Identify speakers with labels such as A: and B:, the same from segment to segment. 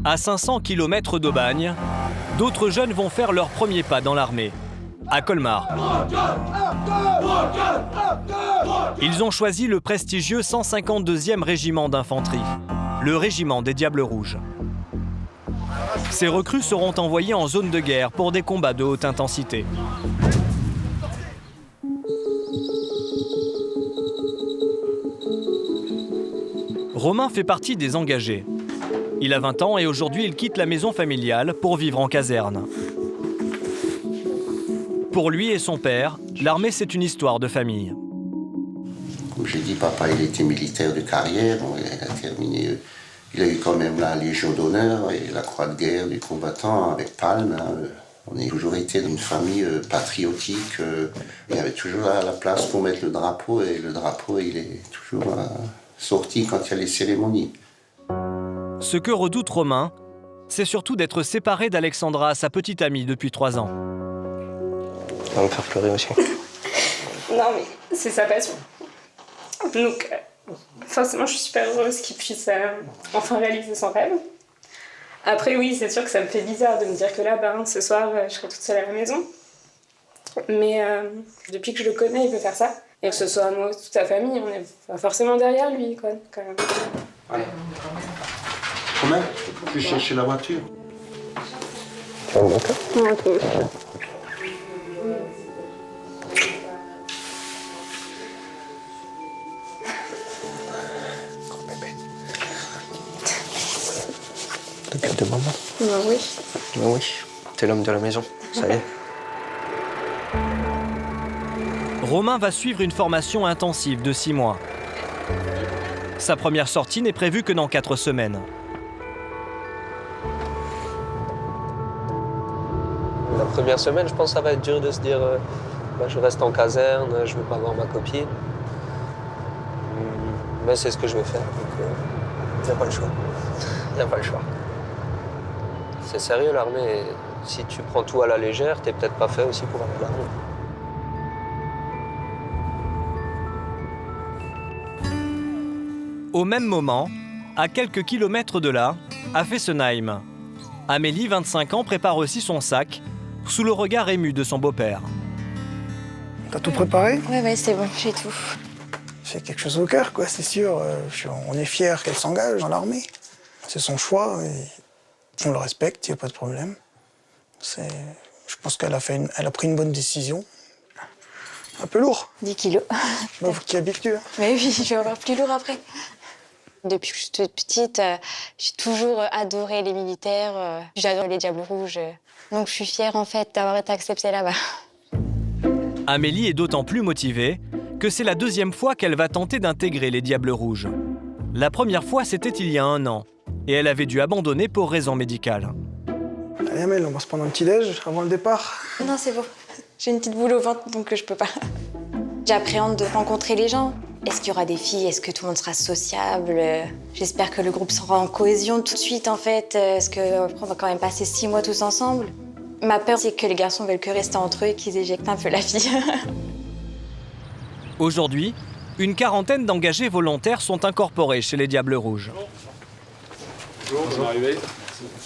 A: À 500 km d'Aubagne, d'autres jeunes vont faire leurs premiers pas dans l'armée, à Colmar. Ils ont choisi le prestigieux 152e régiment d'infanterie, le régiment des Diables Rouges. Ces recrues seront envoyés en zone de guerre pour des combats de haute intensité. Romain fait partie des engagés. Il a 20 ans et aujourd'hui il quitte la maison familiale pour vivre en caserne. Pour lui et son père, l'armée c'est une histoire de famille.
B: Comme j'ai dit, papa il était militaire de carrière, il a terminé. Il a eu quand même la Légion d'honneur et la Croix de guerre du combattant avec Palme. On a toujours été une famille patriotique. Il y avait toujours la place pour mettre le drapeau et le drapeau il est toujours sorti quand il y a les cérémonies.
A: Ce que redoute Romain, c'est surtout d'être séparé d'Alexandra, sa petite amie depuis 3 ans.
C: Ça va me faire pleurer aussi.
D: Non mais c'est sa passion. Donc forcément je suis super heureuse qu'il puisse enfin réaliser son rêve. Après oui c'est sûr que ça me fait bizarre de me dire que là ce soir je serai toute seule à la maison. Mais depuis que je le connais il peut faire ça. Et que ce soit moi ou toute sa famille, on est forcément derrière lui quoi, quand même.
B: Allez. Comment ? Je vais chercher la voiture.
C: Tu vas me manquer ?
D: Ok.
C: T'occupes de maman ?
D: Oui.
C: Oui, t'es l'homme de la maison, ça y est.
A: Romain va suivre une formation intensive de 6 mois. Sa première sortie n'est prévue que dans 4 semaines.
C: La première semaine, je pense que ça va être dur de se dire je reste en caserne, je veux pas voir ma copine. Mais c'est ce que je vais faire, donc il n'y a pas le choix. Il n'y a pas le choix. C'est sérieux l'armée, et si tu prends tout à la légère, t'es peut-être pas fait aussi pour aller à l'armée.
A: Au même moment, à quelques kilomètres de là, à Fessenheim, Amélie, 25 ans, prépare aussi son sac, sous le regard ému de son beau-père.
E: T'as tout préparé?
F: Ouais, c'est bon, j'ai tout.
E: C'est quelque chose au cœur, quoi, c'est sûr. On est fiers qu'elle s'engage dans l'armée. C'est son choix, et on le respecte, il n'y a pas de problème. Je pense qu'elle a pris une bonne décision. Un peu lourd.
F: 10 kilos.
E: Bah, faut que tu y habitues. Hein.
F: Mais oui, je vais avoir plus lourd après. Depuis que je suis toute petite, j'ai toujours adoré les militaires. J'adore les Diables Rouges. Donc je suis fière, en fait, d'avoir été acceptée là-bas.
A: Amélie est d'autant plus motivée que c'est la 2e fois qu'elle va tenter d'intégrer les Diables Rouges. La première fois, c'était il y a 1 an, et elle avait dû abandonner pour raison médicale.
E: Allez, Amel, on va se prendre un petit déj avant le départ.
F: Non, c'est bon. J'ai une petite boule au ventre, donc je peux pas. J'appréhende de rencontrer les gens. Est-ce qu'il y aura des filles? Est-ce que tout le monde sera sociable? J'espère que le groupe sera en cohésion tout de suite, en fait. Parce qu'on va quand même passer 6 mois tous ensemble. Ma peur, c'est que les garçons veulent que rester entre eux et qu'ils éjectent un peu la fille.
A: Aujourd'hui, une quarantaine d'engagés volontaires sont incorporés chez les Diables Rouges.
G: Bonjour, arrivé.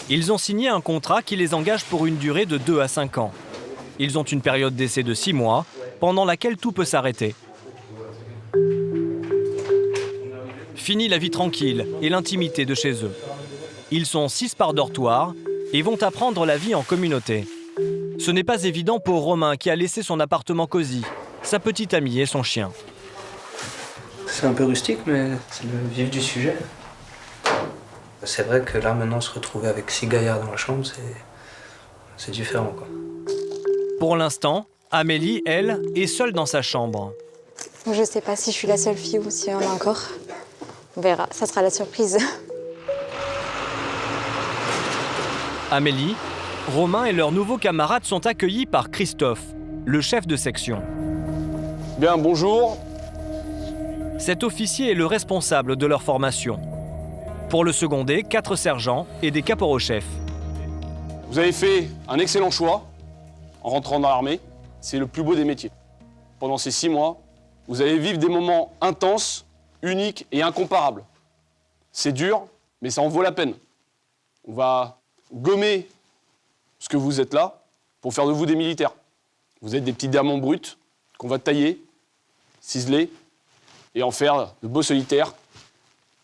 A: Ils ont signé un contrat qui les engage pour une durée de 2 à 5 ans. Ils ont une période d'essai de 6 mois, pendant laquelle tout peut s'arrêter. Fini la vie tranquille et l'intimité de chez eux. Ils sont 6 par dortoir et vont apprendre la vie en communauté. Ce n'est pas évident pour Romain qui a laissé son appartement cosy, sa petite amie et son chien.
C: C'est un peu rustique, mais c'est le vif du sujet. C'est vrai que là, maintenant, se retrouver avec 6 gaillards dans la chambre, c'est différent, quoi.
A: Pour l'instant, Amélie, elle, est seule dans sa chambre.
F: Je sais pas si je suis la seule fille ou s'il y en a encore. On verra, ça sera la surprise.
A: Amélie, Romain et leurs nouveaux camarades sont accueillis par Christophe, le chef de section.
G: Bien, bonjour.
A: Cet officier est le responsable de leur formation. Pour le seconder, 4 sergents et des caporaux-chefs.
G: Vous avez fait un excellent choix en rentrant dans l'armée. C'est le plus beau des métiers. Pendant ces 6 mois, vous allez vivre des moments intenses, uniques et incomparables. C'est dur, mais ça en vaut la peine. On va gommer ce que vous êtes là pour faire de vous des militaires. Vous êtes des petits diamants bruts qu'on va tailler, ciseler et en faire de beaux solitaires,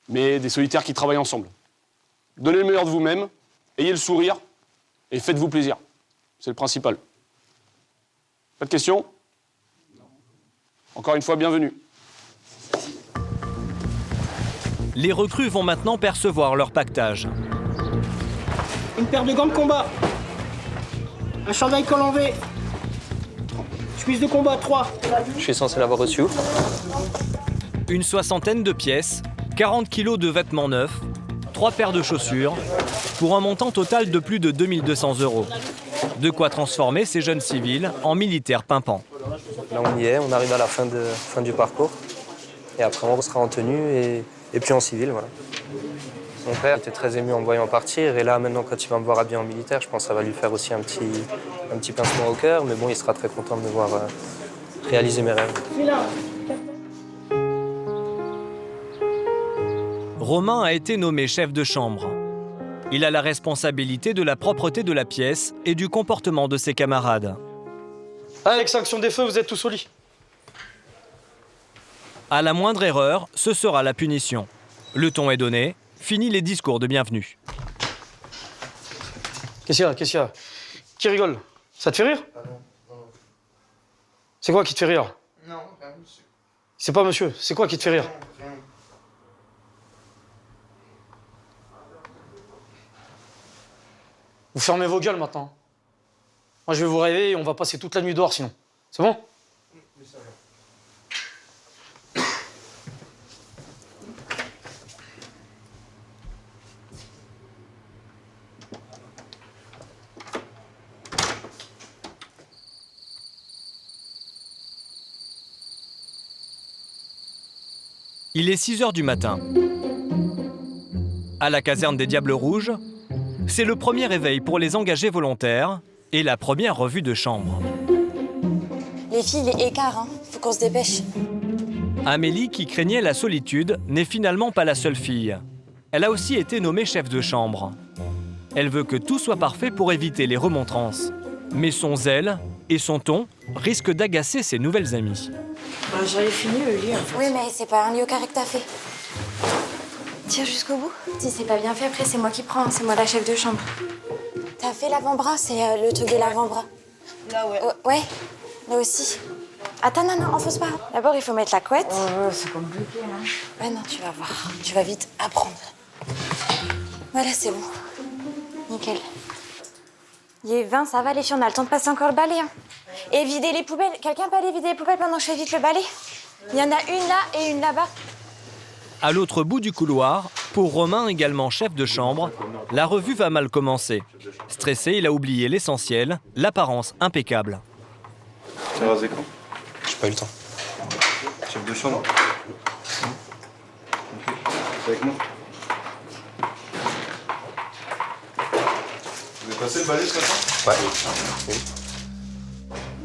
G: mais des solitaires qui travaillent ensemble. Donnez le meilleur de vous-même, ayez le sourire et faites-vous plaisir. C'est le principal. Pas de questions ? Encore une fois, bienvenue.
A: Les recrues vont maintenant percevoir leur pactage.
H: Une paire de gants de combat. Un chandail col en V. Chemise de combat 3.
C: Je suis censé l'avoir reçu.
A: Une soixantaine de pièces, 40 kilos de vêtements neufs, 3 paires de chaussures, pour un montant total de plus de 2200 €. De quoi transformer ces jeunes civils en militaires pimpants.
C: Là, on y est, on arrive à la fin du parcours. Et après, on sera en tenue et puis en civil, voilà. Mon père était très ému en me voyant partir. Et là, maintenant, quand il va me voir habillé en militaire, je pense que ça va lui faire aussi un petit pincement au cœur. Mais bon, il sera très content de me voir réaliser mes rêves.
A: Romain a été nommé chef de chambre. Il a la responsabilité de la propreté de la pièce et du comportement de ses camarades.
H: Avec sanction des feux, vous êtes tous au lit.
A: À la moindre erreur, ce sera la punition. Le ton est donné, fini les discours de bienvenue.
H: Qu'est-ce qu'il y a Qui rigole? Ça te fait rire? C'est quoi qui te fait rire?
E: Non, rien, monsieur.
H: C'est pas monsieur, c'est quoi qui te fait rire?
E: Rien.
H: Vous fermez vos gueules maintenant. Moi, je vais vous réveiller et on va passer toute la nuit dehors sinon. C'est bon?
A: Il est 6 h du matin. À la caserne des Diables Rouges, c'est le premier réveil pour les engagés volontaires et la première revue de chambre.
F: Les filles, il est écart, hein. Faut qu'on se dépêche.
A: Amélie, qui craignait la solitude, n'est finalement pas la seule fille. Elle a aussi été nommée chef de chambre. Elle veut que tout soit parfait pour éviter les remontrances. Mais son zèle et son ton risquent d'agacer ses nouvelles amies.
I: J'avais fini le lit, en fait.
F: Oui, mais c'est pas un lit au carré que t'as fait. Tire jusqu'au bout. Si c'est pas bien fait, après, c'est moi qui prends. C'est moi la chef de chambre. T'as fait l'avant-bras, c'est le truc de l'avant-bras.
I: Là, ouais.
F: Ouais, là aussi. Attends, non, enfonce pas. D'abord, il faut mettre la couette.
I: Ouais, c'est compliqué, hein.
F: Ouais, non, tu vas voir. Tu vas vite apprendre. Voilà, c'est bon. Nickel. Il est 20, ça va les filles, on a le temps de passer encore le balai. Hein. Et vider les poubelles. Quelqu'un peut aller vider les poubelles pendant que je fais vite le balai? Il y en a une là et une là-bas.
A: À l'autre bout du couloir, pour Romain, également chef de chambre, la revue va mal commencer. Stressé, il a oublié l'essentiel, l'apparence impeccable.
J: T'es rasé quand?
C: J'ai pas eu le temps.
J: Chef de chambre. C'est avec moi. Vous avez passé le balai ce matin?
C: Ouais.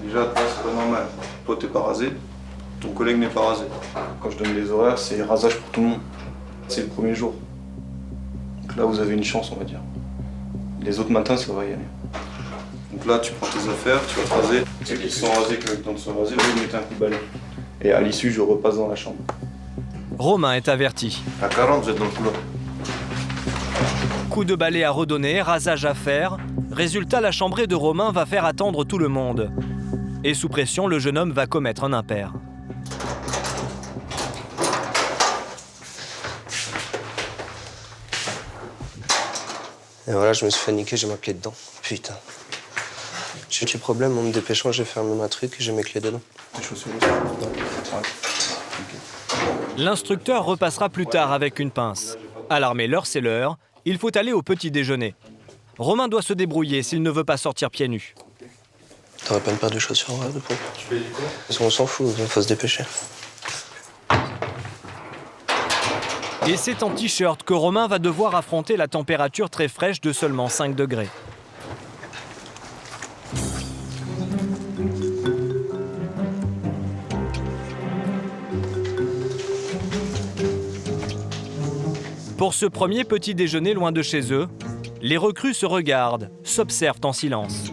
J: Déjà, toi, c'est pas normal. Toi, t'es pas rasé. Ton collègue n'est pas rasé. Quand je donne les horaires, c'est rasage pour tout le monde. C'est le premier jour. Donc là, vous avez une chance, on va dire. Les autres matins, ça va y aller. Donc là, tu prends tes affaires, tu vas te raser. Ceux qui sont rasés, qui ont eu le temps de se raser, vous mettez un coup de balai. Et à l'issue, je repasse dans la chambre.
A: Romain est averti.
J: À 40, vous êtes dans le couloir.
A: Coup de balai à redonner, rasage à faire. Résultat, la chambrée de Romain va faire attendre tout le monde. Et sous pression, le jeune homme va commettre un impair.
C: Et voilà, je me suis fait niquer, j'ai ma clé dedans. Putain. J'ai eu du problème en me dépêchant, j'ai fermé ma truc et j'ai mes clés dedans.
J: Tes chaussures aussi? Ouais.
A: L'instructeur repassera plus tard avec une pince. À l'armée, l'heure c'est l'heure. Il faut aller au petit déjeuner. Romain doit se débrouiller s'il ne veut pas sortir pieds nus.
C: T'aurais pas une paire de chaussures en rêve, on s'en fout, il faut se dépêcher.
A: Et c'est en t-shirt que Romain va devoir affronter la température très fraîche de seulement 5 degrés. Pour ce premier petit déjeuner loin de chez eux, Les recrues se regardent, s'observent en silence.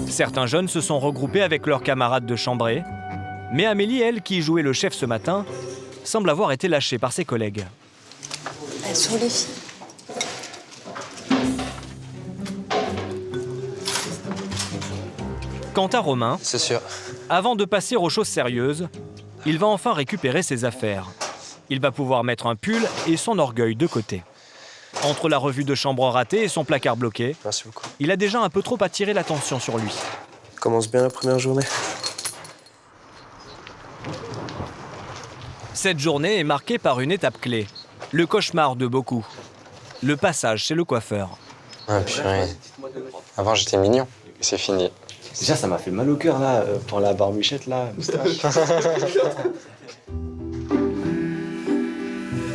A: Certains jeunes se sont regroupés avec leurs camarades de chambrée, mais Amélie, elle, qui jouait le chef ce matin, semble avoir été lâchée par ses collègues.
F: Elles sont les filles.
A: Quant à Romain,
C: C'est sûr.
A: avant de passer aux choses sérieuses, il va enfin récupérer ses affaires. Il va pouvoir mettre un pull et son orgueil de côté. Entre la revue de chambre ratée et son placard bloqué,
C: Merci beaucoup.
A: il a déjà un peu trop attiré l'attention sur lui.
C: Commence bien la première journée.
A: Cette journée est marquée par une étape clé, le cauchemar de beaucoup, le passage chez le coiffeur.
K: Ah purée. Avant j'étais mignon, et c'est fini.
L: Déjà, ça m'a fait mal au cœur, là, pour la barbichette, là, moustache.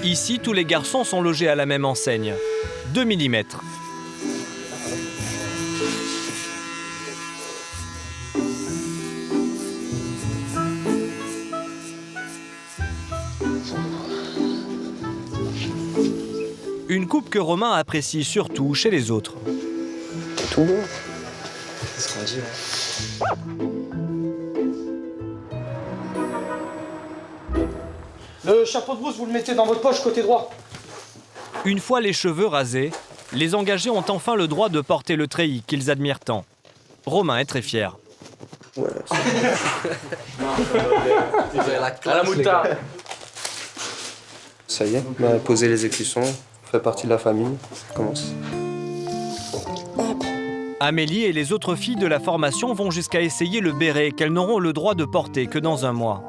A: Ici, tous les garçons sont logés à la même enseigne, 2 mm. Une coupe que Romain apprécie surtout chez les autres.
C: Tout bon.
L: C'est ce qu'on dit,
H: Le chapeau de brousse, vous le mettez dans votre poche côté droit.
A: Une fois les cheveux rasés, les engagés ont enfin le droit de porter le treillis qu'ils admirent tant. Romain est très fier.
C: À la moutarde. Ça y est, on a posé les écussons, on fait partie de la famille, ça commence.
A: Amélie et les autres filles de la formation vont jusqu'à essayer le béret qu'elles n'auront le droit de porter que dans un mois.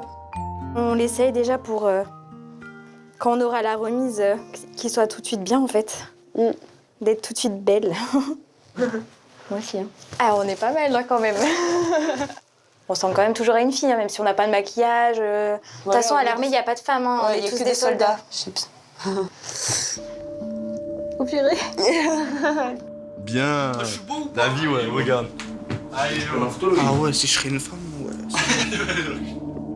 F: On l'essaye déjà pour quand on aura la remise, qu'il soit tout de suite bien en fait. D'être tout de suite belle. Moi aussi. Hein. Ah, on est pas mal là quand même. On ressemble quand même toujours à une fille, hein, même si on n'a pas de maquillage. De toute façon, à l'armée, il n'y a pas de femmes. Hein. On est tous des soldats. Chips. Oh purée.
J: Bien. La vie, ouais, regarde.
E: Ah ouais, si je serais une femme, ouais.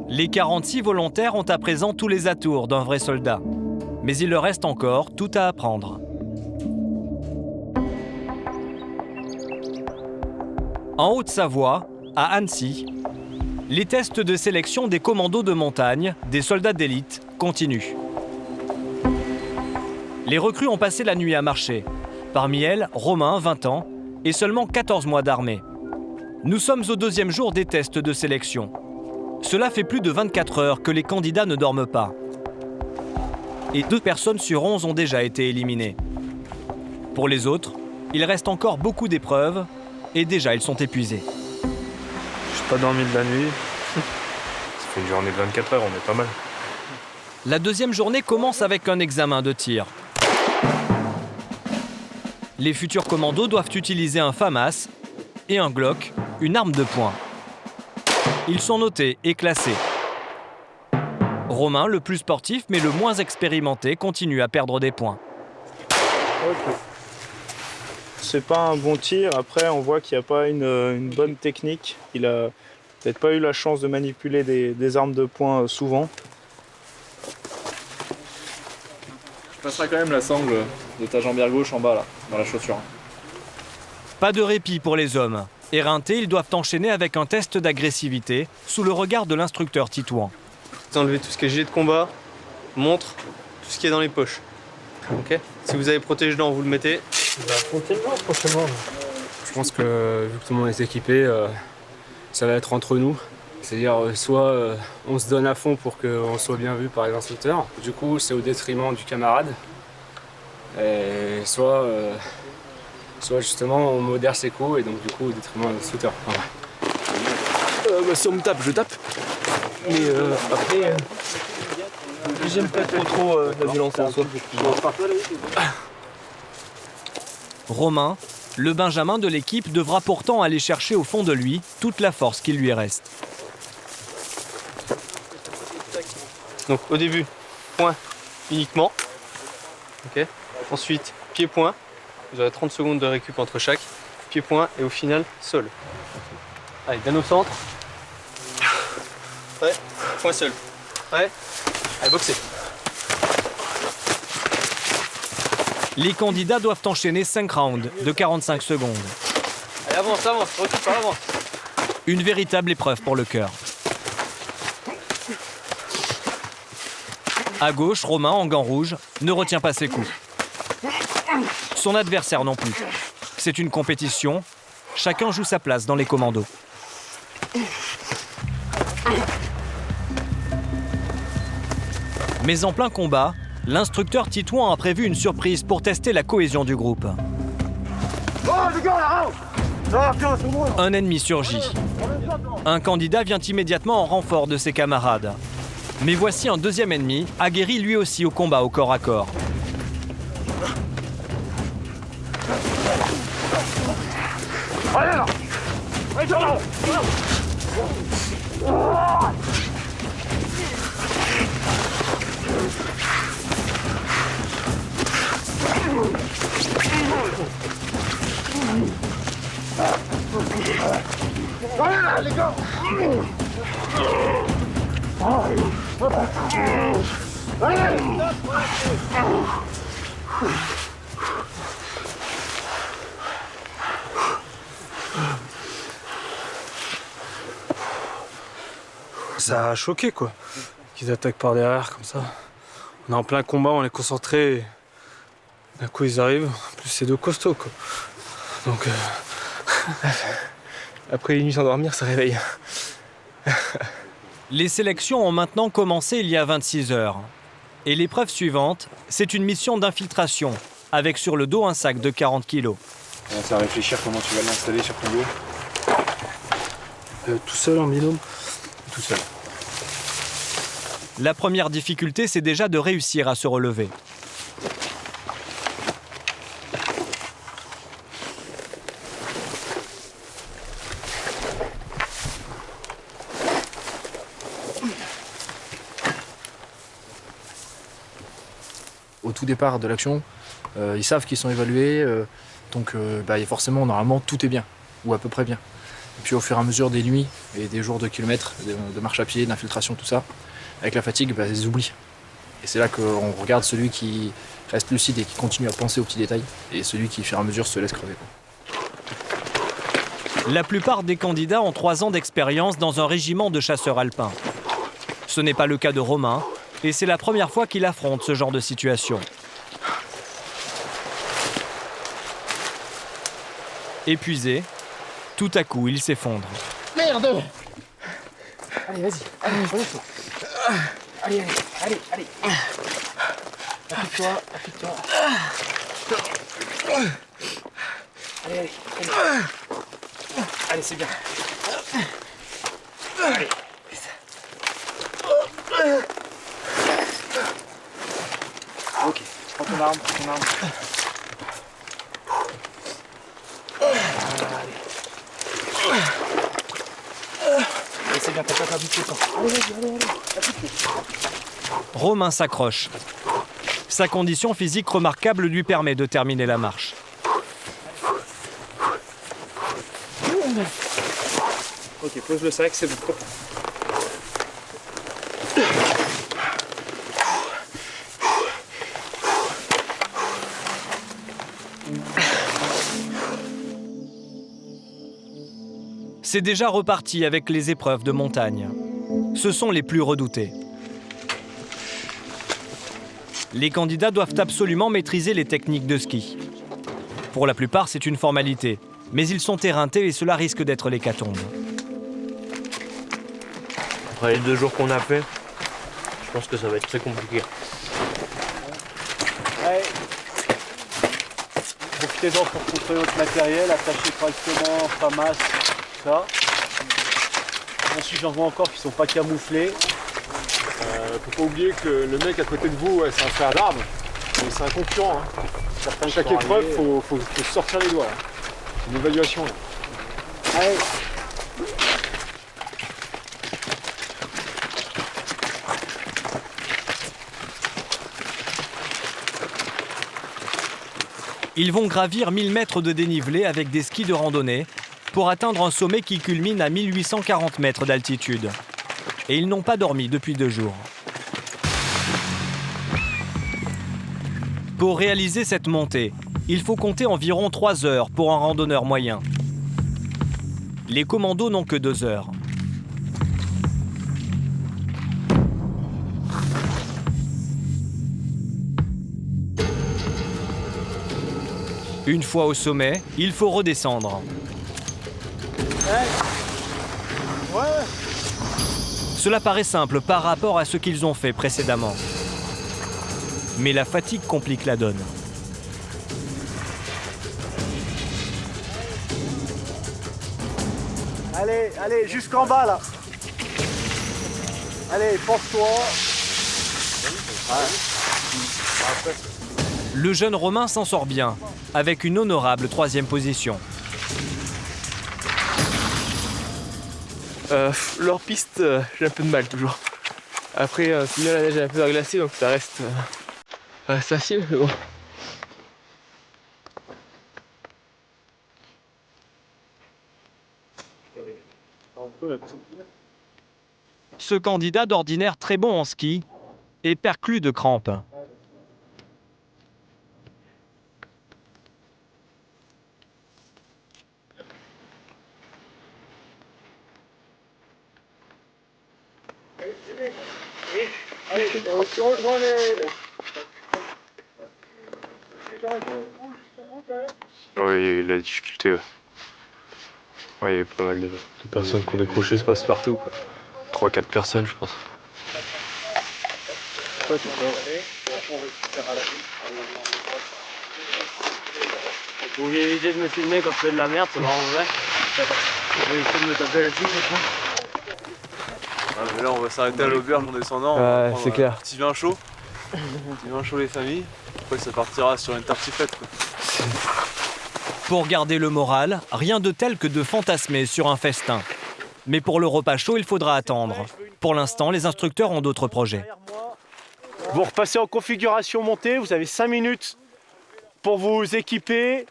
A: Les 46 volontaires ont à présent tous les atours d'un vrai soldat. Mais il leur reste encore tout à apprendre. En Haute-Savoie, à Annecy, les tests de sélection des commandos de montagne, des soldats d'élite, continuent. Les recrues ont passé la nuit à marcher. Parmi elles, Romain, 20 ans, et seulement 14 mois d'armée. Nous sommes au 2e jour des tests de sélection. Cela fait plus de 24 heures que les candidats ne dorment pas. Et 2 personnes sur 11 ont déjà été éliminées. Pour les autres, il reste encore beaucoup d'épreuves, et déjà ils sont épuisés.
J: J'ai pas dormi de la nuit. Ça fait une journée de 24 heures, on est pas mal.
A: La 2e journée commence avec un examen de tir. Les futurs commandos doivent utiliser un FAMAS et un Glock, une arme de poing. Ils sont notés et classés. Romain, le plus sportif mais le moins expérimenté, continue à perdre des points.
J: Okay. C'est pas un bon tir, après on voit qu'il n'y a pas une bonne technique. Il a peut-être pas eu la chance de manipuler des armes de poing souvent.
M: Je passerai quand même la sangle de ta jambière gauche en bas là, dans la chaussure.
A: Pas de répit pour les hommes. Éreintés, ils doivent enchaîner avec un test d'agressivité sous le regard de l'instructeur Titouan.
C: Vous enlevez tout ce qui est gilet de combat, montre, tout ce qui est dans les poches. Ok. Si vous avez protège-dents, vous le mettez.
K: prochainement. Je pense que vu que tout le monde est équipé, ça va être entre nous. C'est-à-dire soit on se donne à fond pour qu'on soit bien vu par les instructeurs, du coup c'est au détriment du camarade, et soit justement on modère ses coups et donc du coup au détriment de l'instructeur.
C: Si on me tape, je tape. Mais après, j'aime pas trop la violence en soi.
A: Romain, le benjamin de l'équipe, devra pourtant aller chercher au fond de lui toute la force qui lui reste.
C: Donc au début, point uniquement. Ok. Ensuite, pied-point. Vous aurez 30 secondes de récup entre chaque. Pied-point et au final, sol. Allez, d'un au centre. Prêt. Point seul. Prêt. Allez, boxer.
A: Les candidats doivent enchaîner 5 rounds de 45 secondes.
C: Allez, avance, recule pas, avance.
A: Une véritable épreuve pour le cœur. À gauche, Romain, en gants rouges, ne retient pas ses coups. Son adversaire non plus. C'est une compétition. Chacun joue sa place dans les commandos. Mais en plein combat, l'instructeur Titouan a prévu une surprise pour tester la cohésion du groupe. Un ennemi surgit. Un candidat vient immédiatement en renfort de ses camarades. Mais voici un deuxième ennemi, aguerri lui aussi au combat au corps à corps.
K: Ça a choqué quoi, qu'ils attaquent par derrière comme ça. On est en plein combat, on est concentré. Et d'un coup ils arrivent, en plus c'est deux costauds quoi. Donc après une nuit sans dormir, ça réveille.
A: Les sélections ont maintenant commencé il y a 26 heures. Et l'épreuve suivante, c'est une mission d'infiltration, avec sur le dos un sac de 40 kilos.
N: On va réfléchir comment tu vas l'installer sur ton dos.
K: Tout seul en binôme?
N: Tout seul.
A: La première difficulté, c'est déjà de réussir à se relever.
M: Au tout départ de l'action, ils savent qu'ils sont évalués, donc forcément, normalement, tout est bien, ou à peu près bien. Et puis au fur et à mesure des nuits et des jours de kilomètres, de marche à pied, d'infiltration, tout ça, avec la fatigue, ils oublient. Et c'est là qu'on regarde celui qui reste lucide et qui continue à penser aux petits détails, et celui qui, au fur et à mesure, se laisse crever.
A: La plupart des candidats ont 3 ans d'expérience dans un régiment de chasseurs alpins. Ce n'est pas le cas de Romain, et c'est la première fois qu'il affronte ce genre de situation. Épuisé, tout à coup, il s'effondre.
H: Merde! Allez, vas-y, allez, relève-toi. Allez. Appuie-toi. Allez. Allez, c'est bien. Allez. Ok, prends ton arme. Allez, c'est bien, t'as pas perdu de temps. Allez.
A: Romain s'accroche. Sa condition physique remarquable lui permet de terminer la marche.
K: Ok, pose le sac, c'est bon.
A: C'est déjà reparti avec les épreuves de montagne. Ce sont les plus redoutées. Les candidats doivent absolument maîtriser les techniques de ski. Pour la plupart, c'est une formalité, mais ils sont éreintés et cela risque d'être l'hécatombe.
C: Après les 2 jours qu'on a fait, je pense que ça va être très compliqué.
J: Ouais. Profitez-en pour contrôler votre matériel, attachez correctement, FAMAS, tout ça. Ensuite, j'en vois encore qui sont pas camouflés.
G: Faut pas oublier que le mec à côté de vous, c'est un frère d'armes, mais c'est un concurrent. Chaque épreuve, faut sortir les doigts. C'est une évaluation.
J: Allez.
A: Ils vont gravir 1000 mètres de dénivelé avec des skis de randonnée pour atteindre un sommet qui culmine à 1840 mètres d'altitude. Et ils n'ont pas dormi depuis 2 jours. Pour réaliser cette montée, il faut compter environ 3 heures pour un randonneur moyen. Les commandos n'ont que 2 heures. Une fois au sommet, il faut redescendre. Cela paraît simple par rapport à ce qu'ils ont fait précédemment. Mais la fatigue complique la donne.
H: Allez, jusqu'en bas là. Allez, pense-toi.
A: Le jeune Romain s'en sort bien, avec une honorable 3e position.
K: Leur piste, j'ai un peu de mal toujours. Après, c'est bien, la neige est un peu glacée, donc ça reste facile, mais bon.
A: Ce candidat d'ordinaire très bon en ski est perclus de crampes.
N: Oui, la difficulté. Ouais, il y a pas mal de personnes qui ont décroché, ça passe partout. 3-4 personnes, je pense.
H: Vous pouvez éviter de me filmer quand je fais de la merde, c'est vraiment vrai. Vous pouvez éviter de me taper là-dessus,
N: Là, on va s'arrêter à l'auberge en descendant.
K: Ouais, c'est clair.
N: Petit vin chaud. Petit vin chaud les familles. Après, ça partira sur une tartiflette.
A: Pour garder le moral, rien de tel que de fantasmer sur un festin. Mais pour le repas chaud, il faudra attendre. Pour l'instant, les instructeurs ont d'autres projets.
H: Vous repassez en configuration montée, vous avez 5 minutes pour vous équiper.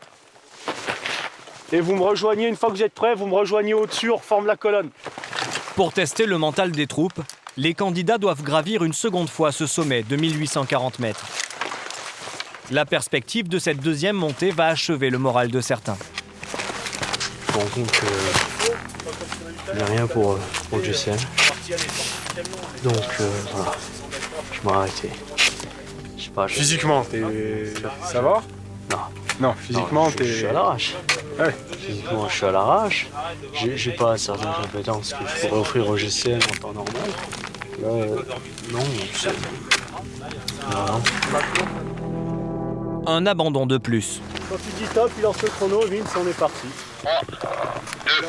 H: Et vous me rejoignez, une fois que vous êtes prêts, vous me rejoignez au-dessus, on reforme la colonne.
A: Pour tester le mental des troupes, les candidats doivent gravir une seconde fois ce sommet de 1840 mètres. La perspective de cette 2e montée va achever le moral de certains.
N: Je me rends compte que il n'y a rien pour le GCN. Donc voilà, je m'ai arrêté. Je sais pas,
K: Physiquement, ça va?
N: Non.
K: Non, physiquement,
N: je suis à l'arrache.
K: Ouais.
N: Physiquement, je suis à l'arrache. J'ai pas certaines compétences que je pourrais offrir au GCN en temps normal. Là, non, c'est... Non.
A: Un abandon de plus.
H: Quand tu dis top, il lance le chrono, Vince, on est parti.
O: 3, 2,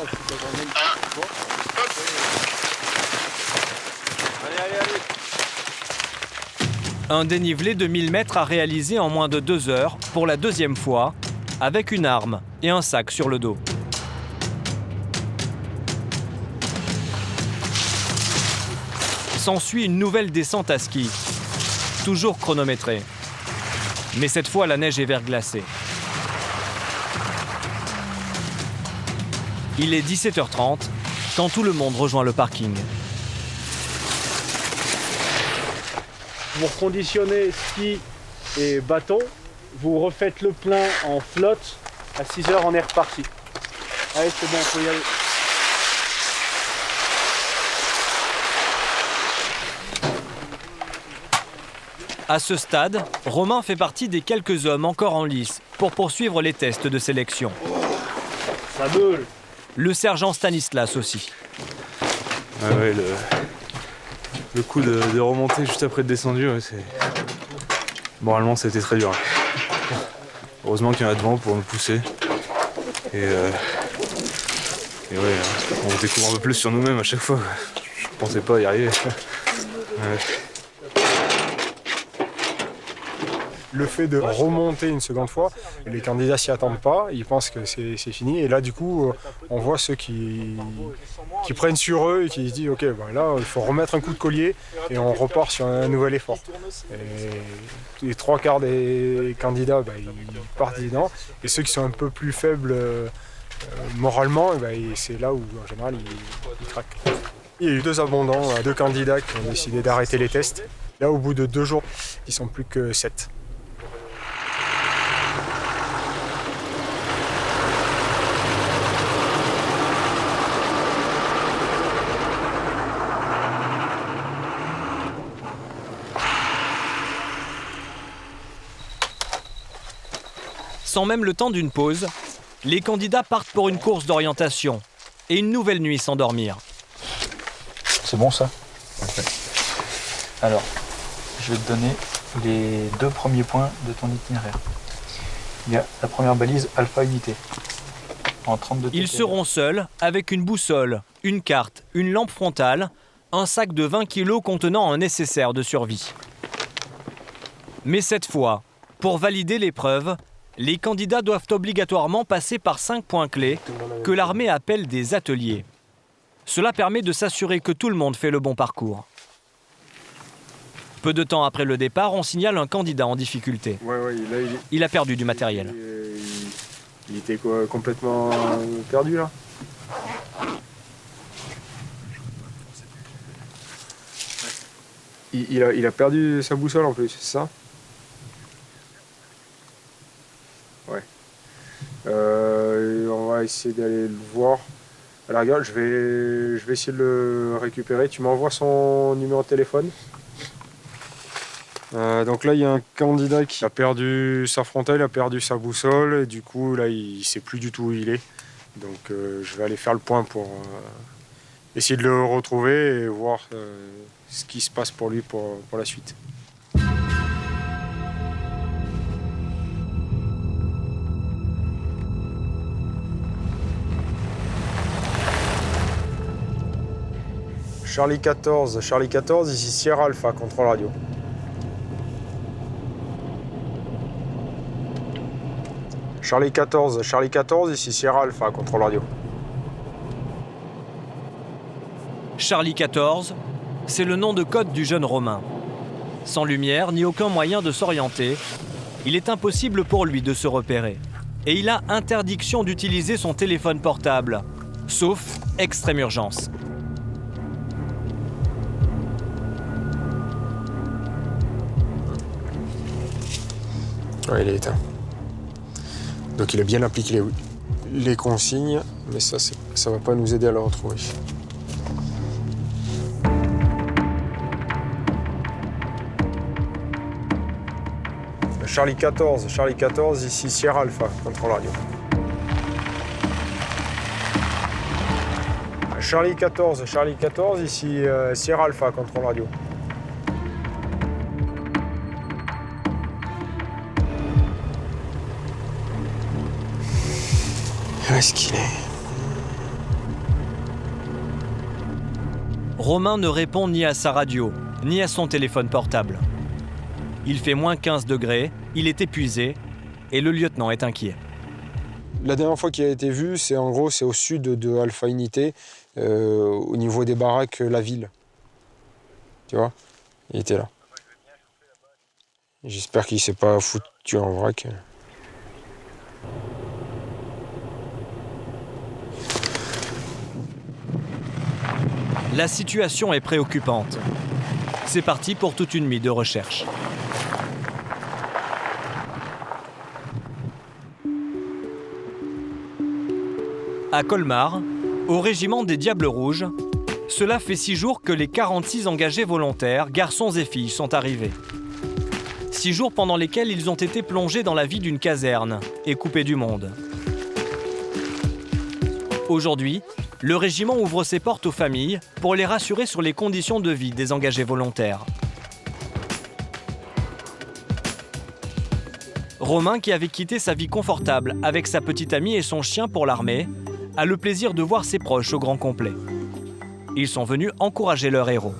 O: 1,
A: Un dénivelé de 1000 mètres à réaliser en moins de 2 heures pour la 2e fois, avec une arme et un sac sur le dos. S'ensuit une nouvelle descente à ski, toujours chronométrée. Mais cette fois, la neige est verglacée. Il est 17h30 quand tout le monde rejoint le parking.
H: Vous reconditionnez ski et bâton, vous refaites le plein en flotte, à 6 heures on est reparti. Allez, c'est bon, on peut y aller.
A: À ce stade, Romain fait partie des quelques hommes encore en lice pour poursuivre les tests de sélection.
H: Ça brûle.
A: Le sergent Stanislas aussi.
N: Ouais, le coup de remonter juste après être descendu, ouais, c'est... Moralement, c'était très dur. Heureusement qu'il y en a devant pour nous pousser. Et ouais, on découvre un peu plus sur nous-mêmes à chaque fois. Je pensais pas y arriver. Ouais.
K: Le fait de remonter une seconde fois, les candidats s'y attendent pas, ils pensent que c'est fini. Et là, du coup, on voit ceux qui prennent sur eux et qui se disent ok, ben là, il faut remettre un coup de collier et on repart sur un nouvel effort. Et les 3/4 des candidats, ben, ils partent dedans. Et ceux qui sont un peu plus faibles moralement, ben, c'est là où, en général, ils craquent. Il y a eu 2 abandons, 2 candidats qui ont décidé d'arrêter les tests. Là, au bout de 2 jours, ils sont plus que 7.
A: Sans même le temps d'une pause, les candidats partent pour une course d'orientation et une nouvelle nuit sans dormir.
P: C'est bon ça? Okay. Alors, je vais te donner les 2 premiers points de ton itinéraire. Il y a la première balise Alpha Unité. En 32
A: Ils seront seuls avec une boussole, une carte, une lampe frontale, un sac de 20 kg contenant un nécessaire de survie. Mais cette fois, pour valider l'épreuve, les candidats doivent obligatoirement passer par 5 points clés que l'armée appelle des ateliers. Cela permet de s'assurer que tout le monde fait le bon parcours. Peu de temps après le départ, on signale un candidat en difficulté. Il a perdu du matériel.
K: Il était quoi, complètement perdu là? Il a perdu sa boussole en plus, c'est ça? Ouais. On va essayer d'aller le voir. À la rigueur, je vais essayer de le récupérer. Tu m'envoies son numéro de téléphone? Donc là, il y a un candidat qui a perdu sa frontale, a perdu sa boussole, et du coup, là, il ne sait plus du tout où il est. Donc je vais aller faire le point pour essayer de le retrouver et voir ce qui se passe pour lui pour la suite. Charlie 14, ici Sierra Alpha, contrôle radio. Charlie 14, ici Sierra Alpha, contrôle radio.
A: Charlie 14, c'est le nom de code du jeune Romain. Sans lumière ni aucun moyen de s'orienter, il est impossible pour lui de se repérer. Et il a interdiction d'utiliser son téléphone portable, sauf extrême urgence.
K: Ouais, il est éteint. Donc il a bien appliqué les consignes, mais ça va pas nous aider à le retrouver. Charlie 14, ici Sierra Alpha, contrôle radio. Charlie 14, ici Sierra Alpha, contrôle radio. Où est-ce qu'il est?
A: Romain ne répond ni à sa radio, ni à son téléphone portable. Il fait moins 15 degrés, il est épuisé et le lieutenant est inquiet.
K: La dernière fois qu'il a été vu, c'est au sud de Alpha Unité, au niveau des baraques, la ville. Tu vois? Il était là. J'espère qu'il ne s'est pas foutu en vrac.
A: La situation est préoccupante. C'est parti pour toute une nuit de recherche. À Colmar, au régiment des Diables Rouges, cela fait 6 jours que les 46 engagés volontaires, garçons et filles, sont arrivés. 6 jours pendant lesquels ils ont été plongés dans la vie d'une caserne et coupés du monde. Aujourd'hui, le régiment ouvre ses portes aux familles pour les rassurer sur les conditions de vie des engagés volontaires. Romain, qui avait quitté sa vie confortable avec sa petite amie et son chien pour l'armée, a le plaisir de voir ses proches au grand complet. Ils sont venus encourager leur héros.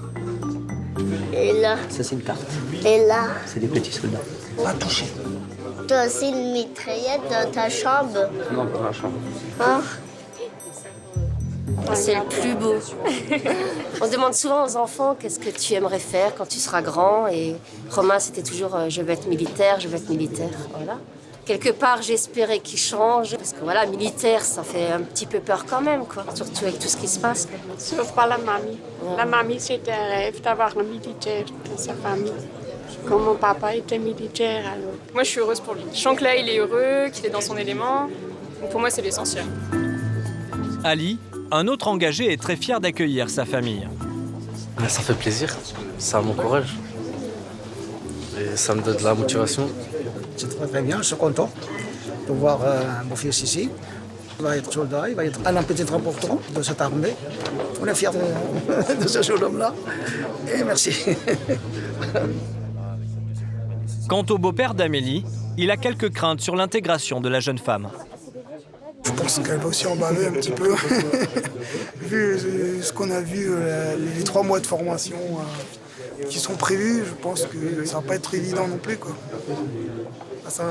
Q: Et là.
R: Ça, c'est une carte.
Q: Et là.
R: C'est des petits soldats.
Q: Pas toucher. Toi aussi une mitraillette dans ta chambre?
R: Non, pas dans la chambre.
Q: Hein?
S: C'est le plus beau. On demande souvent aux enfants qu'est-ce que tu aimerais faire quand tu seras grand. Et Romain, c'était toujours je veux être militaire, je veux être militaire. Voilà. Quelque part, j'espérais qu'il change. Parce que voilà, militaire, ça fait un petit peu peur quand même, quoi. Surtout avec tout ce qui se passe.
T: Sauf pas la mamie. Ouais. La mamie, c'était un rêve d'avoir un militaire dans sa famille. Comme mon papa était militaire, alors.
D: Moi, je suis heureuse pour lui. Je sens que là, il est heureux, qu'il est dans son élément. Donc pour moi, c'est l'essentiel.
A: Ali, un autre engagé, est très fier d'accueillir sa famille.
U: Ça fait plaisir, ça m'encourage. Et ça me donne de la motivation.
V: C'est très bien, je suis content.
E: de voir mon fils ici. Il va être soldat, il va être un petit important de cette armée. On est fiers de ce jeune homme-là. Et merci.
A: Quant au beau-père d'Amélie, il a quelques craintes sur l'intégration de la jeune femme.
E: Je pense qu'elle va aussi en baver un petit peu. Vu ce qu'on a vu, les 3 mois de formation qui sont prévus, je pense que ça va pas être évident non plus, quoi. Ça,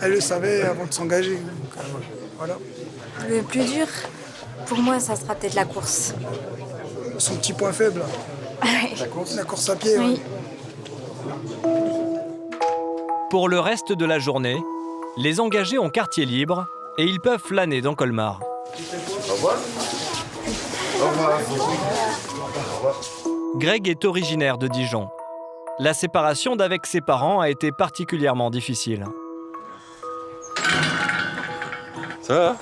E: elle le savait avant de s'engager. Voilà.
F: Le plus dur, pour moi, ça sera peut-être la course.
E: Son petit point faible, la course à pied.
F: Oui.
A: Pour le reste de la journée, les engagés ont quartier libre et ils peuvent flâner dans Colmar.
B: Au revoir. Au revoir.
A: Greg est originaire de Dijon. La séparation d'avec ses parents a été particulièrement difficile.
N: Ça va?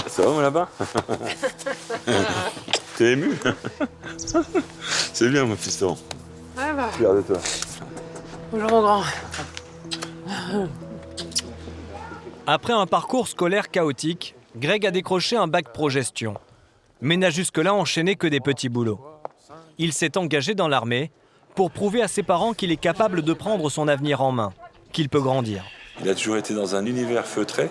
N: Ça va, mon lapin? T'es ému? C'est bien, mon fiston.
T: Ah bah.
N: Fier de toi.
T: Bonjour mon grand.
A: Après un parcours scolaire chaotique, Greg a décroché un bac pro gestion, mais n'a jusque-là enchaîné que des petits boulots. Il s'est engagé dans l'armée pour prouver à ses parents qu'il est capable de prendre son avenir en main, qu'il peut grandir.
N: Il a toujours été dans un univers feutré.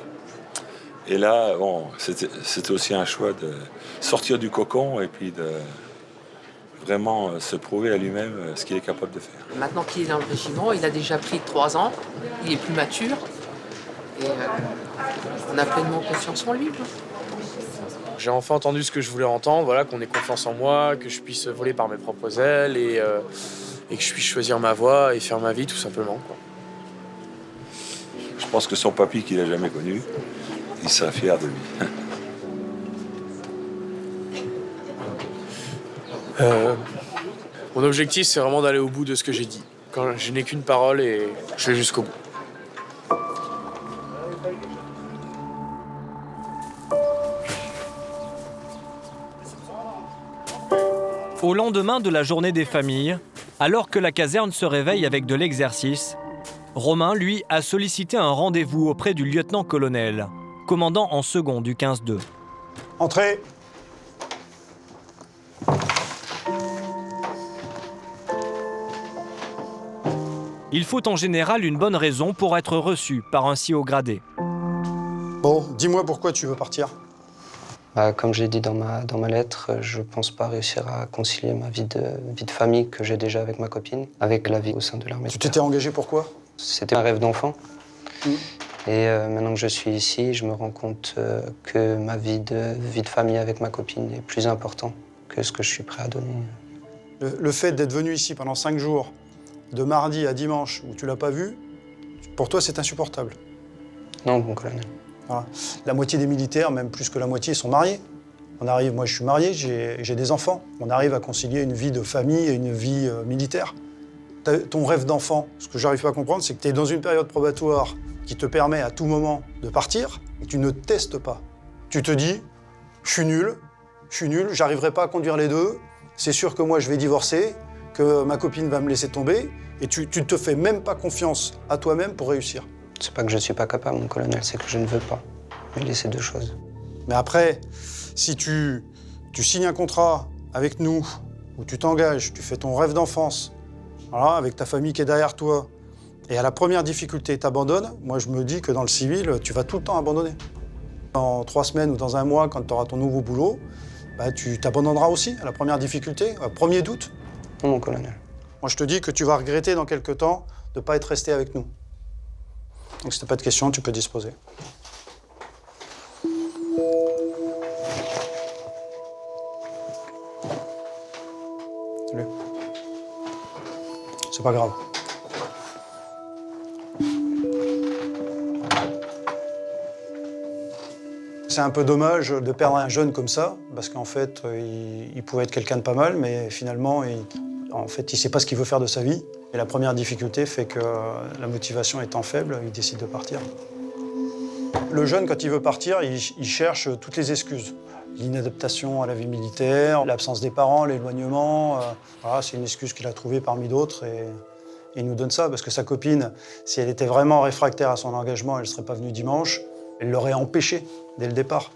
N: Et là, bon, c'était aussi un choix de sortir du cocon et puis de vraiment se prouver à lui-même ce qu'il est capable de faire.
R: Maintenant qu'il est dans le régiment, il a déjà pris 3 ans, il est plus mature et on a pleinement confiance en lui.
K: J'ai enfin entendu ce que je voulais entendre, voilà, qu'on ait confiance en moi, que je puisse voler par mes propres ailes et que je puisse choisir ma voie et faire ma vie tout simplement, quoi.
N: Je pense que son papy, qu'il n'a jamais connu, il sera fier de lui.
K: Mon objectif, c'est vraiment d'aller au bout de ce que j'ai dit. Quand je n'ai qu'une parole et je vais jusqu'au bout.
A: Au lendemain de la journée des familles, alors que la caserne se réveille avec de l'exercice, Romain, lui, a sollicité un rendez-vous auprès du lieutenant-colonel, commandant en second du 15-2.
E: Entrez.
A: Il faut en général une bonne raison pour être reçu par un si haut gradé.
E: Bon, dis-moi pourquoi tu veux partir.
C: Comme j'ai dit dans ma lettre, je pense pas réussir à concilier ma vie de famille que j'ai déjà avec ma copine, avec la vie au sein de l'armée.
E: Tu t'étais engagé pourquoi?
C: C'était un rêve d'enfant. Et maintenant que je suis ici, je me rends compte que ma vie de famille avec ma copine est plus important que ce que je suis prêt à donner.
E: Le fait d'être venu ici pendant 5 jours, de mardi à dimanche, où tu l'as pas vu, pour toi c'est insupportable?
C: Non, mon colonel.
E: Voilà. La moitié des militaires, même plus que la moitié, sont mariés. On arrive, moi je suis marié, j'ai des enfants. On arrive à concilier une vie de famille et une vie militaire. Ton rêve d'enfant, ce que j'arrive pas à comprendre, c'est que tu es dans une période probatoire qui te permet à tout moment de partir, et tu ne testes pas. Tu te dis, je suis nul, j'arriverai pas à conduire les deux, c'est sûr que moi je vais divorcer, que ma copine va me laisser tomber, et tu te fais même pas confiance à toi-même pour réussir.
C: C'est pas que je suis pas capable, mon colonel, c'est que je ne veux pas mêler ces deux choses.
E: Mais après, si tu signes un contrat avec nous, où tu t'engages, tu fais ton rêve d'enfance, voilà, avec ta famille qui est derrière toi, et à la première difficulté, tu abandonnes, moi je me dis que dans le civil, tu vas tout le temps abandonner. Dans 3 semaines ou dans 1 mois, quand tu auras ton nouveau boulot, tu t'abandonneras aussi à la première difficulté, au premier doute.
C: Non, mon colonel.
E: Moi je te dis que tu vas regretter dans quelques temps de ne pas être resté avec nous. Donc si t'as pas de questions, tu peux disposer. Salut. C'est pas grave. C'est un peu dommage de perdre un jeune comme ça, parce qu'en fait, il pouvait être quelqu'un de pas mal, mais finalement, il sait pas ce qu'il veut faire de sa vie. Et la première difficulté fait que la motivation étant faible, il décide de partir. Le jeune, quand il veut partir, il cherche toutes les excuses. L'inadaptation à la vie militaire, l'absence des parents, l'éloignement. Voilà, c'est une excuse qu'il a trouvée parmi d'autres et
I: Il nous donne ça parce que sa copine, si elle était vraiment réfractaire à son engagement, elle ne serait pas venue dimanche. Elle l'aurait empêché dès le départ.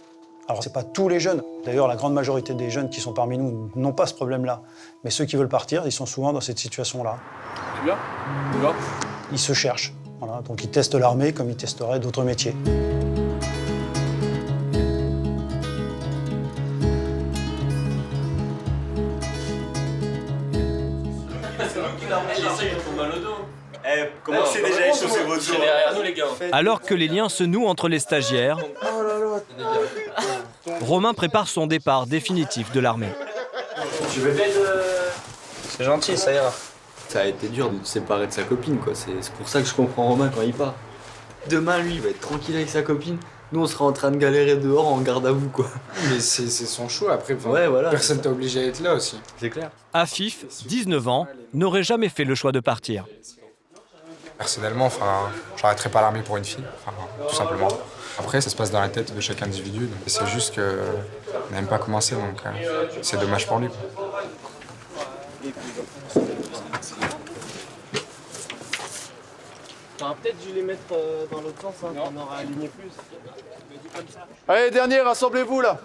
I: Alors, c'est pas tous les jeunes. D'ailleurs, la grande majorité des jeunes qui sont parmi nous n'ont pas ce problème-là. Mais ceux qui veulent partir, ils sont souvent dans cette situation-là.
G: Tu viens ? Tu vas ?
I: Ils se cherchent. Voilà. Donc, ils testent l'armée comme ils testeraient d'autres métiers.
A: Commencez déjà à échauffer votre jour. Derrière nous, les gars. Alors que les liens se nouent entre les stagiaires, Romain prépare son départ définitif de l'armée.
C: Tu veux l'aide C'est gentil, ça ira.
U: Ça a été dur de se séparer de sa copine, quoi. C'est pour ça que je comprends Romain quand il part. Demain, lui, il va être tranquille avec sa copine. Nous, on sera en train de galérer dehors en garde à vous, quoi.
V: Mais c'est son choix, après.
U: Ouais, voilà.
V: Personne t'a obligé à être là aussi.
U: C'est clair.
A: Afif, 19 ans, n'aurait jamais fait le choix de partir.
V: Personnellement, j'arrêterai pas l'armée pour une fille, tout simplement. Après, ça se passe dans la tête de chaque individu. C'est juste qu'on n'a même pas commencé, donc c'est dommage pour lui.
H: T'aurais peut-être dû les mettre dans l'autre sens, hein, on aura aligné plus.
J: Allez, dernier, rassemblez-vous là.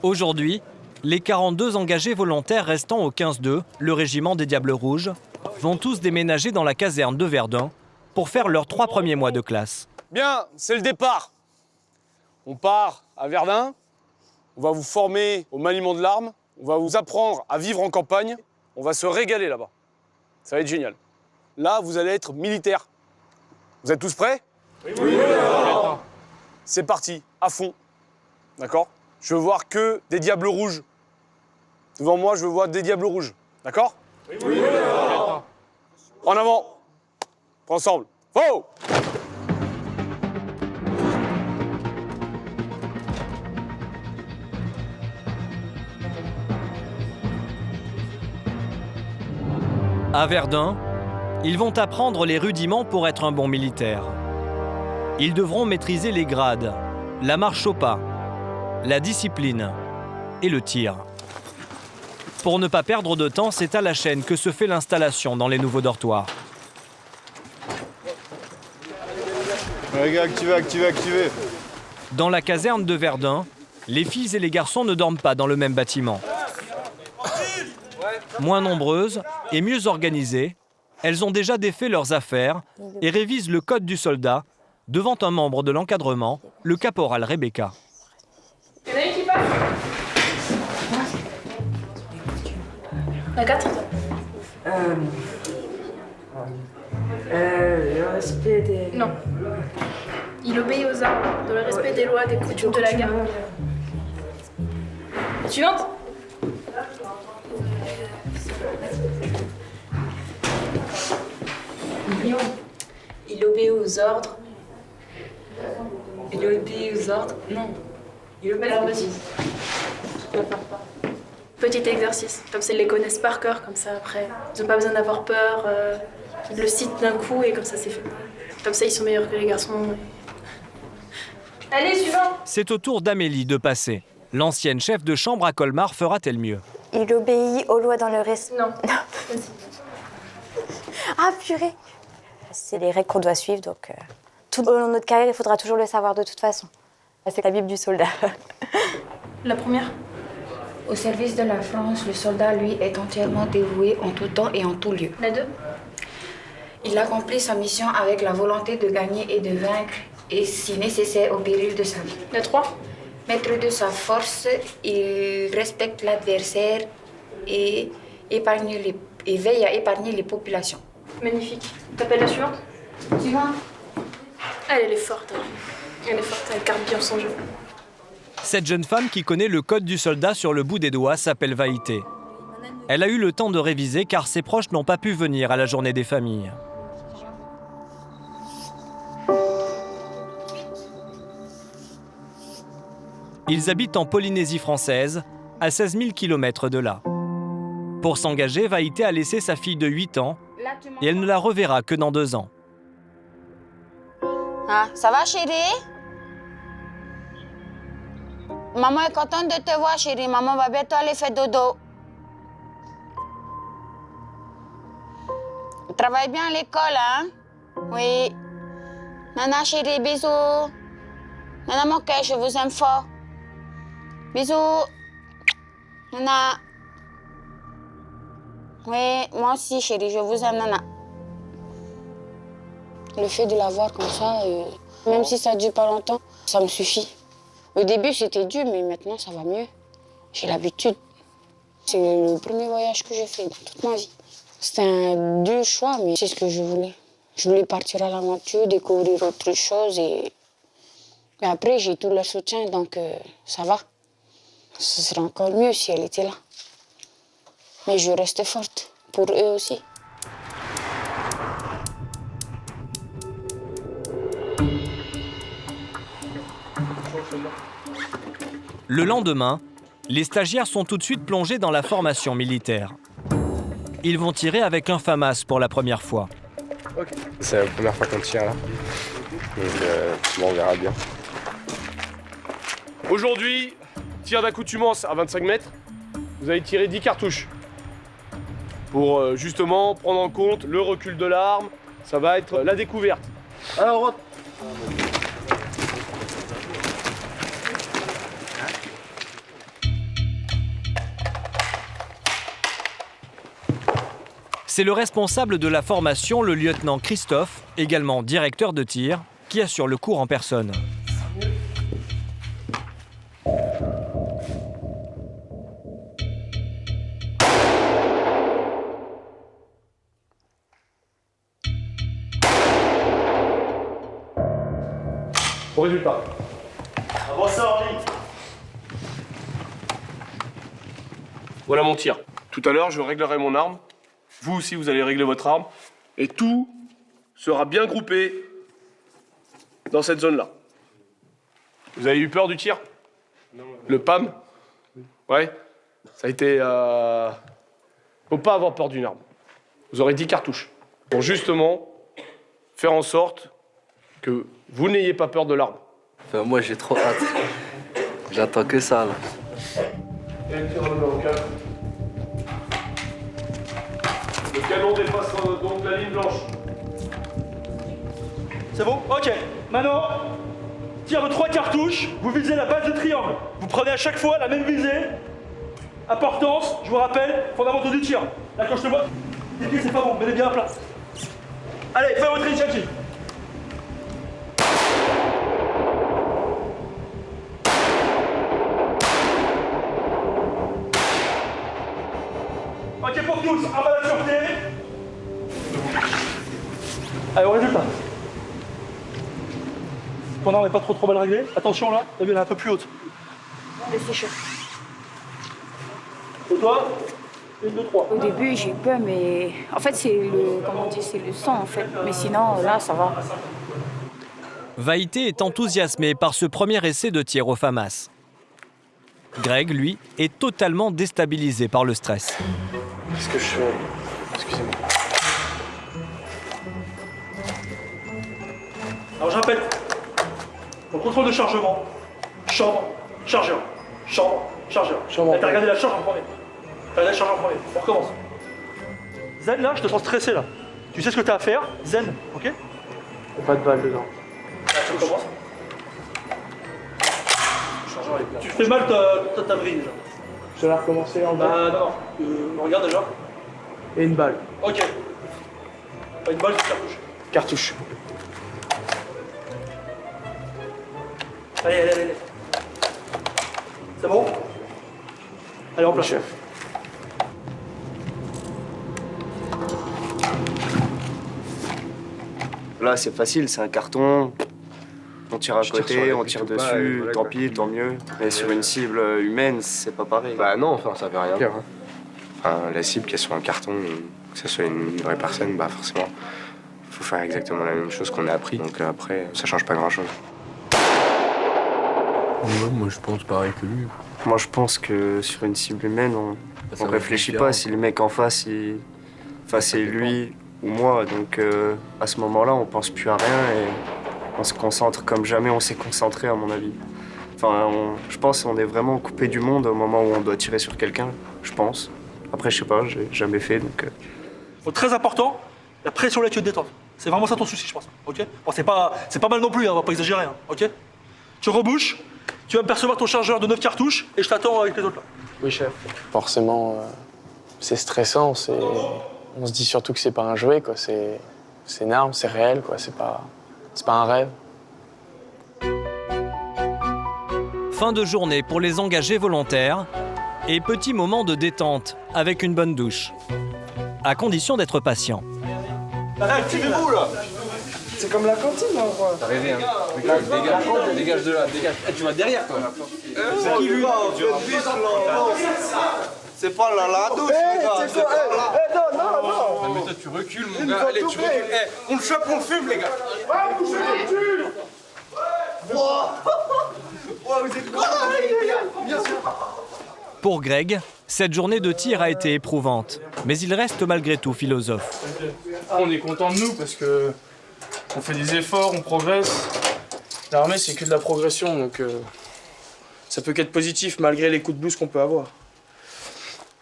A: Aujourd'hui, les 42 engagés volontaires restant au 15-2, le régiment des Diables Rouges, vont tous déménager dans la caserne de Verdun pour faire leurs 3 premiers mois de classe.
G: Bien, c'est le départ. On part à Verdun, on va vous former au maniement de l'arme, on va vous apprendre à vivre en campagne, on va se régaler là-bas. Ça va être génial. Là, vous allez être militaire. Vous êtes tous prêts ? Oui. C'est parti, à fond. D'accord ? Je veux voir que des diables rouges. Devant moi, je veux voir des diables rouges. D'accord ? Oui. En avant. Ensemble. Oh !
A: À Verdun, ils vont apprendre les rudiments pour être un bon militaire. Ils devront maîtriser les grades, la marche au pas, la discipline et le tir. Pour ne pas perdre de temps, c'est à la chaîne que se fait l'installation dans les nouveaux dortoirs.
J: Les gars, activez.
A: Dans la caserne de Verdun, les filles et les garçons ne dorment pas dans le même bâtiment. Moins nombreuses et mieux organisées, elles ont déjà défait leurs affaires et révisent le code du soldat devant un membre de l'encadrement, le caporal Rebecca.
D: Il y en a une qui passe. La 4
W: Le respect des...
D: Non. Il obéit aux ordres, dans le respect des lois, des coutumes de la guerre. Suivante.
W: Il obéit aux ordres. Il obéit aux ordres. Non. Il obéit aux ordres.
D: Petit exercice, comme ça ils les connaissent par cœur, comme ça après. Ils n'ont pas besoin d'avoir peur, ils le citent d'un coup et comme ça c'est fait. Comme ça ils sont meilleurs que les garçons. Allez, suivant.
A: C'est au tour d'Amélie de passer. L'ancienne chef de chambre à Colmar fera-t-elle mieux?
F: Il obéit aux lois dans le respect.
D: Non.
F: Ah, purée. C'est les règles qu'on doit suivre, donc tout au long de notre carrière, il faudra toujours le savoir de toute façon. C'est la Bible du soldat.
D: La première.
W: Au service de la France, le soldat, lui, est entièrement dévoué en tout temps et en tout lieu.
D: La 2.
W: Il accomplit sa mission avec la volonté de gagner et de vaincre, et si nécessaire, au péril de sa vie.
D: La 3.
W: Maître de sa force, il respecte l'adversaire et veille à épargner les populations.
D: Magnifique. T'appelles la suivante?
W: Suivante.
D: Elle est forte. Elle est forte, elle garde bien son jeu.
A: Cette jeune femme qui connaît le code du soldat sur le bout des doigts s'appelle Vaïté. Elle a eu le temps de réviser car ses proches n'ont pas pu venir à la journée des familles. Ils habitent en Polynésie française, à 16 000 km de là. Pour s'engager, Vaïté a laissé sa fille de 8 ans et elle ne la reverra que dans 2 ans.
X: Ah, ça va, chérie? Maman est contente de te voir, chérie. Maman va bientôt aller faire dodo. travaille bien à l'école, hein? Oui. Nana chérie, bisous. Nana mon cœur, je vous aime fort. Bisous. Nana. Oui, moi aussi chérie, je vous aime, Nana. Le fait de la voir comme ça, même si ça ne dure pas longtemps, ça me suffit. Au début, c'était dur, mais maintenant, ça va mieux. J'ai l'habitude. C'est le premier voyage que j'ai fait dans toute ma vie. C'était un dur choix, mais c'est ce que je voulais. Je voulais partir à l'aventure, découvrir autre chose. Et après, j'ai tout leur soutien, donc ça va. Ce serait encore mieux si elle était là. Mais je reste forte, pour eux aussi.
A: Le lendemain, les stagiaires sont tout de suite plongés dans la formation militaire. Ils vont tirer avec un FAMAS pour la première fois.
C: Okay. C'est la première fois qu'on tire là. Donc on verra bien.
G: Aujourd'hui, tir d'accoutumance à 25 mètres. Vous allez tirer 10 cartouches. Pour justement prendre en compte le recul de l'arme. Ça va être la découverte. Alors,
A: c'est le responsable de la formation, le lieutenant Christophe, également directeur de tir, qui assure le cours en personne.
G: Au résultat.
H: Avancez en ligne.
G: Voilà mon tir. Tout à l'heure, je réglerai mon arme. Vous aussi, vous allez régler votre arme. Et tout sera bien groupé dans cette zone-là. Vous avez eu peur du tir? Non. Le PAM? Ouais. Ça a été... Faut pas avoir peur d'une arme. Vous aurez 10 cartouches. Pour justement faire en sorte que vous n'ayez pas peur de l'arme.
U: Enfin, moi, j'ai trop hâte. J'attends que ça, là.
G: Et le tir numéro 4. Le canon dépasse donc la ligne blanche.
H: C'est bon? Ok. Maintenant, tir de 3 cartouches, vous visez la base du triangle. Vous prenez à chaque fois la même visée. Importance, je vous rappelle, fondamentaux du tir. Accroche-le-moi. Les pieds, c'est pas bon, mets-les bien à plat. Allez, faites votre initiative. Ok pour tous, arme à la sûreté. Allez, au résultat. Ton arme n'est pas trop mal réglée. Attention là, elle est un peu plus haute.
X: C'est chaud.
H: Et toi? 1, 2, 3.
X: Au début, j'ai eu peur, mais en fait, c'est le, comment on dit, c'est le sang en fait. Mais sinon, là, ça va.
A: Vaïté est enthousiasmé par ce premier essai de tir au FAMAS. Greg, lui, est totalement déstabilisé par le stress.
C: Qu'est-ce que je fais? Excusez-moi.
H: Alors je rappelle, pour contrôle de chargement, chambre, chargeur, chambre, chargeur. T'as regardé la charge en premier. T'as regardé la charge en premier. On recommence. Zen, là, je te sens stressé, là. Tu sais ce que t'as à faire, zen, ok?
C: Y'a pas de balle dedans.
H: Là, tu recommences. Tu fais mal ta vrille, déjà.
C: Je dois la recommencer en bas.
H: Non. Regarde déjà.
C: Et une balle.
H: Ok. Pas une balle, c'est cartouche.
C: Cartouche.
H: Allez. C'est bon? Allez, en place.
C: Chef. Là, c'est facile, c'est un carton. On tire à côté, on tire dessus, tant pis, tant mieux. Mais sur une cible humaine, c'est pas pareil. Bah non, enfin, ça veut rien dire. Hein. Enfin, la cible qui est sur un carton, que ce soit une vraie personne, bah forcément, faut faire exactement la même chose qu'on a appris. Donc après, ça change pas grand-chose.
U: Ouais, moi, je pense pareil que lui.
C: Moi, je pense que sur une cible humaine, on réfléchit pas si le mec en face, c'est lui ou moi. Donc à ce moment-là, on pense plus à rien et on se concentre comme jamais on s'est concentré, à mon avis. Enfin, je pense qu'on est vraiment coupé du monde au moment où on doit tirer sur quelqu'un, je pense. Après, je sais pas, j'ai jamais fait, donc...
H: Très important, La pression là, tu veux te détendre. C'est vraiment ça ton souci, je pense. Ok? Bon, c'est pas mal non plus, hein, on va pas exagérer. Hein, ok? Tu rebouches, tu vas me percevoir ton chargeur de 9 cartouches et je t'attends avec les autres là.
K: Oui, chef. Forcément, c'est stressant. On se dit surtout que c'est pas un jouet, quoi. C'est une arme, c'est réel, quoi. C'est pas un rêve.
A: Fin de journée pour les engagés volontaires et petit moment de détente avec une bonne douche. À condition d'être patient.
H: Activez-vous là!
E: C'est comme la cantine, en vrai.
U: T'as rêvé, hein. Dégage de là, dégage. Tu vas derrière, toi.
H: C'est qui lui?
J: C'est pas la douche, les gars.
U: Non, mais toi, tu recules, mon gars. Allez, tu recules. On le chope, on le fume, les gars.
J: Vous êtes quoi, bien sûr.
A: Pour Greg, cette journée de tir a été éprouvante, mais il reste malgré tout philosophe.
K: On est content de nous parce que on fait des efforts, on progresse. L'armée, c'est que de la progression, donc ça peut qu'être positif malgré les coups de boost qu'on peut avoir.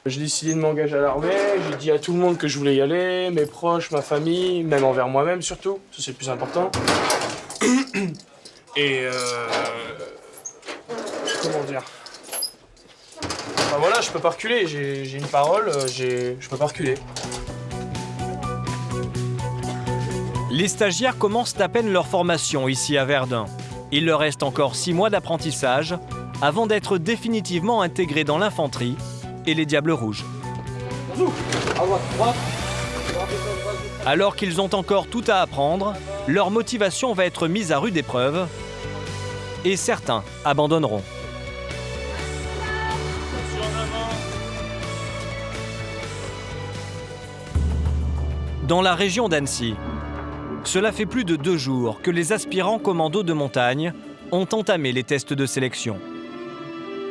K: J'ai décidé de m'engager à l'armée, j'ai dit à tout le monde que je voulais y aller, mes proches, ma famille, même envers moi-même surtout, ça c'est le plus important. Et comment dire? Enfin voilà, je peux pas reculer, j'ai une parole, je peux pas reculer.
A: Les stagiaires commencent à peine leur formation ici à Verdun. Il leur reste encore 6 mois d'apprentissage avant d'être définitivement intégrés dans l'infanterie et les Diables Rouges. Alors qu'ils ont encore tout à apprendre, leur motivation va être mise à rude épreuve et certains abandonneront. Dans la région d'Annecy, cela fait plus de 2 jours que les aspirants commandos de montagne ont entamé les tests de sélection.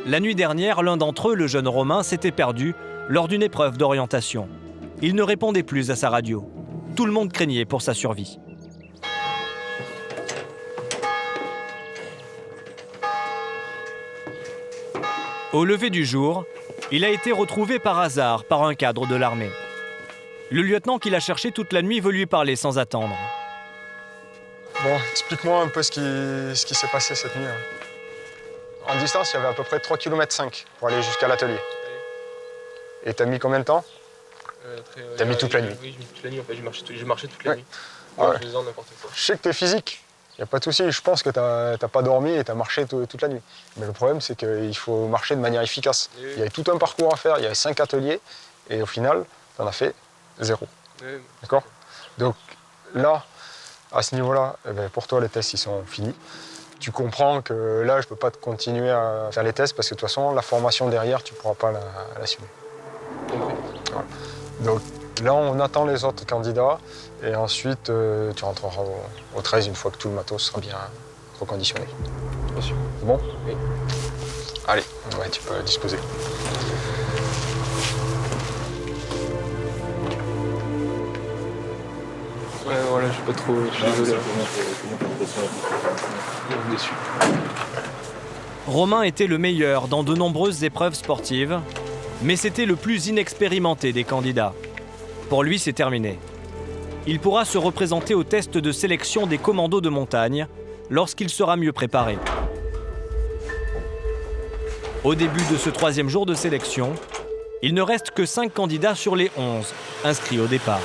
A: La nuit dernière, l'un d'entre eux, le jeune Romain, s'était perdu lors d'une épreuve d'orientation. Il ne répondait plus à sa radio. Tout le monde craignait pour sa survie. Au lever du jour, il a été retrouvé par hasard par un cadre de l'armée. Le lieutenant qui l'a cherché toute la nuit veut lui parler sans attendre.
V: Bon, explique-moi un peu ce qui s'est passé cette nuit. En distance, il y avait à peu près 3,5 km pour aller jusqu'à l'atelier. Et t'as mis combien de temps? T'as mis toute la nuit?
K: Oui, j'ai mis toute la nuit. En fait, j'ai marché toute la nuit.
V: Ouais.
K: Je faisais n'importe quoi.
V: Je sais que t'es physique, il n'y a pas de souci. Je pense que t'as pas dormi et t'as marché toute la nuit. Mais le problème, c'est qu'il faut marcher de manière efficace.
K: Oui.
V: Il y avait tout un parcours à faire, il y avait 5 ateliers, et au final, t'en as fait 0.
K: Oui.
V: D'accord? Donc là, à ce niveau-là, eh ben, pour toi, les tests, ils sont finis. Tu comprends que là, je ne peux pas continuer à faire les tests parce que de toute façon, la formation derrière, tu ne pourras pas l'assumer. Voilà. Donc là, on attend les autres candidats et ensuite, tu rentreras au 13 une fois que tout le matos sera bien reconditionné.
K: Bien sûr.
V: C'est bon?
K: Oui.
V: Allez, ouais, tu peux disposer.
K: Ouais, voilà, je suis pas trop. Je suis désolé. Déçu.
A: Romain était le meilleur dans de nombreuses épreuves sportives, mais c'était le plus inexpérimenté des candidats. Pour lui, c'est terminé. Il pourra se représenter au test de sélection des commandos de montagne lorsqu'il sera mieux préparé. Au début de ce 3e jour de sélection, il ne reste que 5 candidats sur les 11 inscrits au départ.